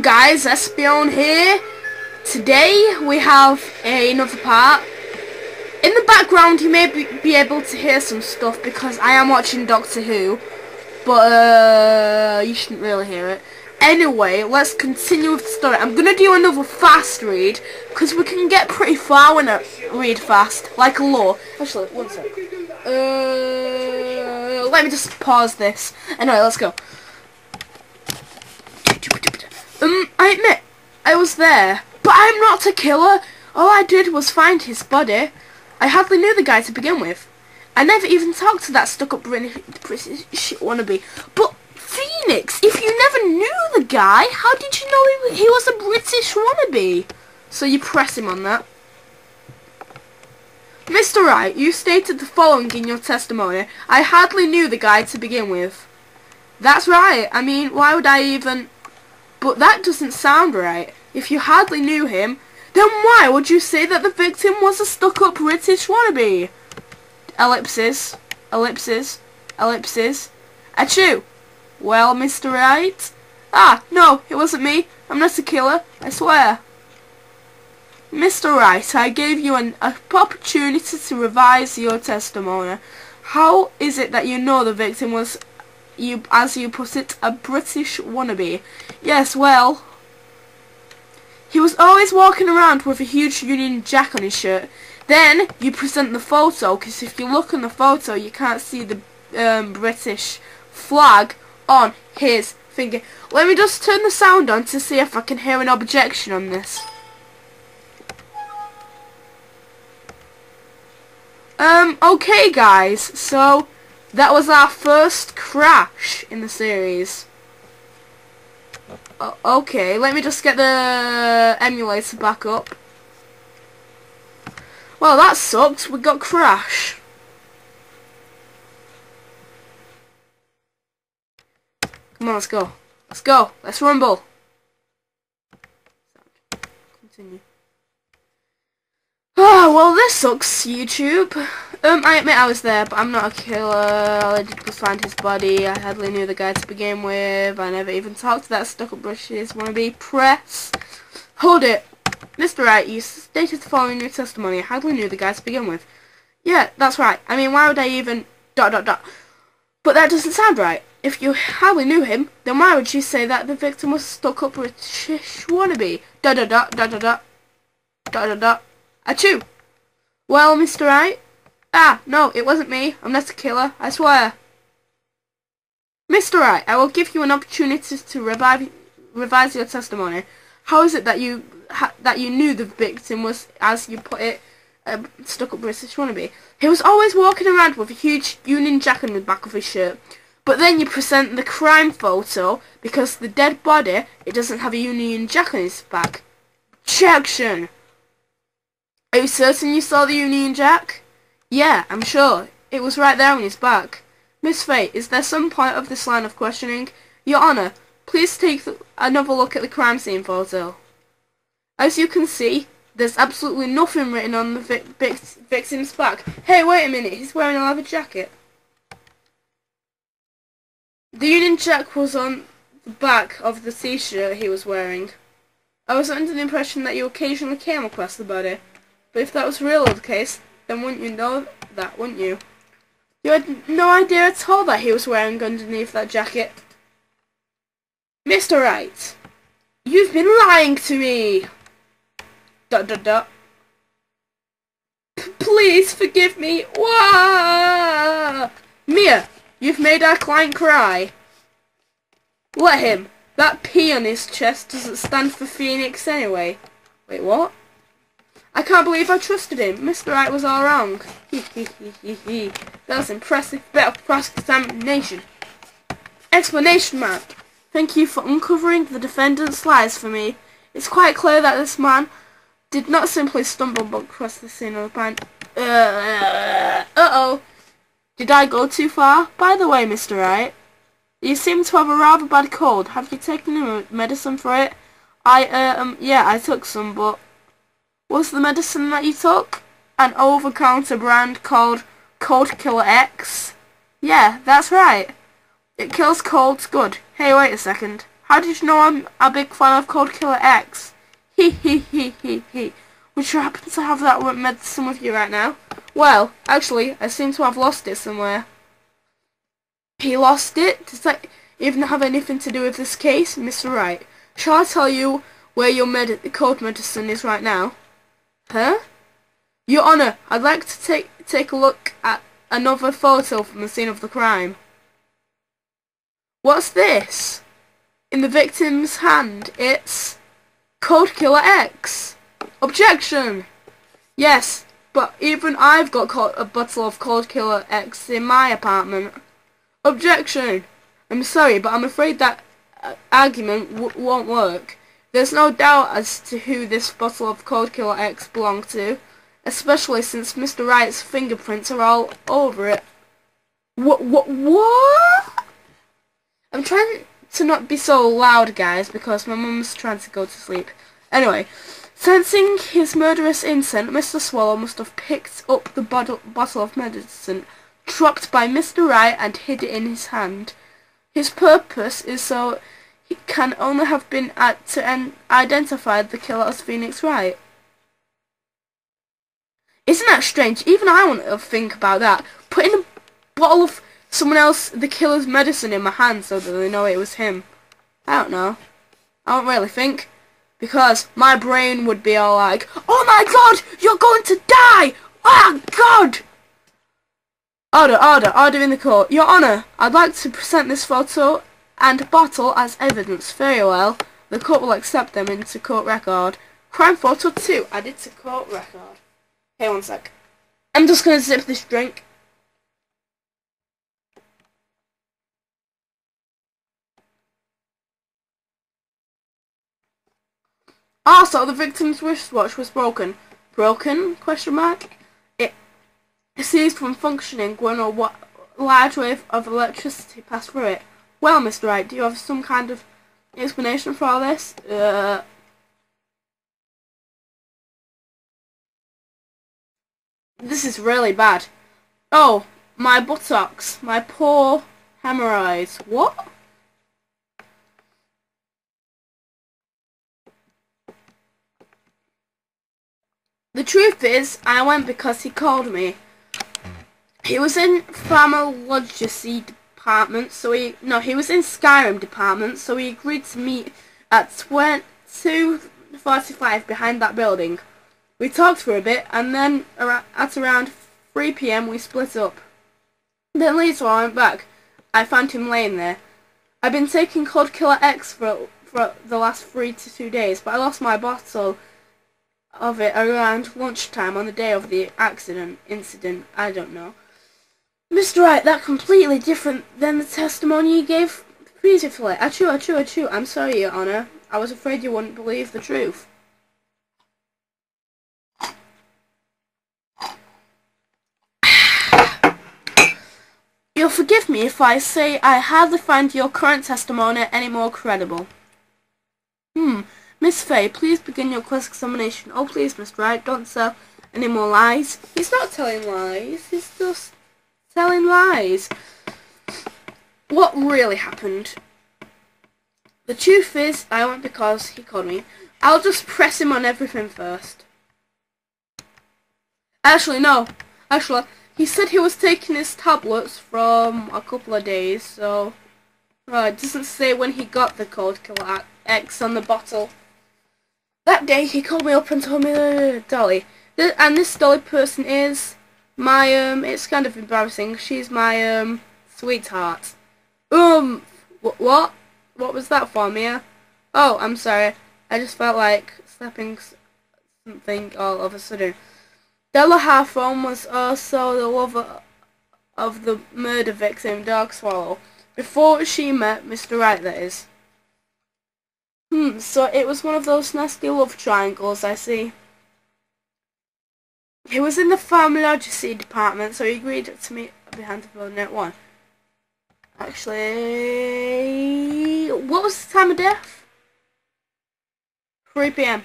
guys, Espion here. Today we have another part. In the background you may be able to hear some stuff because I am watching Doctor Who, but you shouldn't really hear it. Anyway, let's continue with the story. I'm going to do another fast read because we can get pretty far when I read fast, like a law. Actually, one sec. Let me just pause this. Anyway, let's go. I admit, I was there, but I'm not a killer. All I did was find his body. I hardly knew the guy to begin with. I never even talked to that stuck-up British wannabe. But, Phoenix, if you never knew the guy, how did you know he was a British wannabe? So you press him on that. Mr. Wright, you stated the following in your testimony. I hardly knew the guy to begin with. That's right. I mean, why would I even... But that doesn't sound right. If you hardly knew him, then why would you say that the victim was a stuck-up British wannabe? Ellipses, ellipses, ellipses. Achoo! Well, Mr. Wright? Ah, no, it wasn't me. I'm not a killer, I swear. Mr. Wright, I gave you an opportunity to revise your testimony. How is it that you know the victim was, as you put it, a British wannabe? Yes, well, he was always walking around with a huge Union Jack on his shirt. Then you present the photo, because if you look on the photo, you can't see the British flag on his finger. Let me just turn the sound on to see if I can hear an objection on this. Okay guys, so that was our first crash in the series. Okay, let me just get the emulator back up. Well, that sucked. We got crash. Come on, let's go. Let's go. Let's rumble. Continue. Oh, well, this sucks, YouTube. I admit I was there, but I'm not a killer. All I did was find his body. I hardly knew the guy to begin with. I never even talked to that stuck-up British wannabe. Press. Hold it. Mr. Wright, you stated the following in your testimony. I hardly knew the guy to begin with. Yeah, that's right. I mean, why would I even... ... But that doesn't sound right. If you hardly knew him, then why would you say that the victim was a stuck-up British wannabe? ... Achoo! Well, Mr. Wright? Ah, no, it wasn't me. I'm not a killer, I swear. Mr. Wright, I will give you an opportunity to revise your testimony. How is it that you knew the victim was, as you put it, a stuck-up British wannabe? He was always walking around with a huge Union Jack on the back of his shirt. But then you present the crime photo, because the dead body, it doesn't have a Union Jack on his back. Objection! Are you certain you saw the Union Jack? Yeah, I'm sure. It was right there on his back. Miss Fate, is there some point of this line of questioning? Your Honour, please take another look at the crime scene photo. As you can see, there's absolutely nothing written on the victim's back. Hey, wait a minute, he's wearing a leather jacket. The Union Jack was on the back of the t-shirt he was wearing. I was under the impression that you occasionally came across the body. But if that was really the case, then wouldn't you know that, wouldn't you? You had no idea at all that he was wearing underneath that jacket. Mr. Wright, you've been lying to me! ... Please forgive me! Wah! Mia, you've made our client cry. Let him. That P on his chest doesn't stand for Phoenix anyway. Wait, what? I can't believe I trusted him. Mr. Wright was all wrong. That was impressive. Bit of cross-examination. Explanation mark. Thank you for uncovering the defendant's lies for me. It's quite clear that this man did not simply stumble across the scene of the crime. Uh-oh. Did I go too far? By the way, Mr. Wright, you seem to have a rather bad cold. Have you taken any medicine for it? Yeah, I took some, but... Was the medicine that you took an over-counter brand called Cold Killer X? Yeah, that's right. It kills colds good. Hey, wait a second. How did you know I'm a big fan of Cold Killer X? He. Would you happen to have that medicine with you right now? Well, actually, I seem to have lost it somewhere. He lost it? Does that even have anything to do with this case, Mr. Wright? Shall I tell you where your cold medicine is right now? Huh? Your Honor, I'd like to take a look at another photo from the scene of the crime. What's this? In the victim's hand, it's Cold Killer X. Objection! Yes, but even I've got a bottle of Cold Killer X in my apartment. Objection! I'm sorry, but I'm afraid that argument won't work. There's no doubt as to who this bottle of Cold Killer X belonged to, especially since Mr. Wright's fingerprints are all over it. What? I'm trying to not be so loud, guys, because my mum's trying to go to sleep. Anyway, sensing his murderous intent, Mr. Swallow must have picked up the bottle of medicine dropped by Mr. Wright and hid it in his hand. His purpose is so he can only have been to identify the killer as Phoenix Wright. Isn't that strange? Even I want to think about that. Putting a bottle of someone else, the killer's medicine in my hand so that they know it was him. I don't know. I don't really think. Because my brain would be all like, oh my god, you're going to die! Oh god! Order in the court. Your Honour, I'd like to present this photo and bottle as evidence. Very well. The court will accept them into court record. Crime photo 2 added to court record. Hey, one sec. I'm just going to sip this drink. Also, the victim's wristwatch was broken. Broken? Question mark. It ceased from functioning when a large wave of electricity passed through it. Well, Mr. Wright, do you have some kind of explanation for all this? This is really bad. Oh, my buttocks. My poor hemorrhoids. What? The truth is, I went because he called me. He was in Pharmacology department, so he was in Skyrim department, so he agreed to meet at 2:45 behind that building. We talked for a bit, and then at around 3 PM we split up. Then later I went back. I found him laying there. I've been taking Cold Killer X for the last 3 to 2 days, but I lost my bottle of it around lunchtime on the day of the incident. I don't know. Mr. Wright, that's completely different than the testimony you gave previously. Achoo. I'm sorry, Your Honour. I was afraid you wouldn't believe the truth. You'll forgive me if I say I hardly find your current testimony any more credible. Miss Fay, please begin your cross-examination. Oh, please, Mr. Wright, don't tell any more lies. He's not telling lies. He's just telling lies. What really happened? The truth is, I went because he called me. I'll just press him on everything first. Actually, no. He said he was taking his tablets from a couple of days, so it doesn't say when he got the Cold Killer X on the bottle. That day he called me up and told me Dolly. And this Dolly person is my it's kind of embarrassing. She's my sweetheart. What was that for, Mia? Oh, I'm sorry. I just felt like slapping something all of a sudden. Della Hawthorne was also the lover of the murder victim, Dog Swallow, before she met Mr. Wright, that is. So it was one of those nasty love triangles, I see. He was in the Pharmacology department, so he agreed to meet behind the building at 1. Actually, what was the time of death? 3 PM.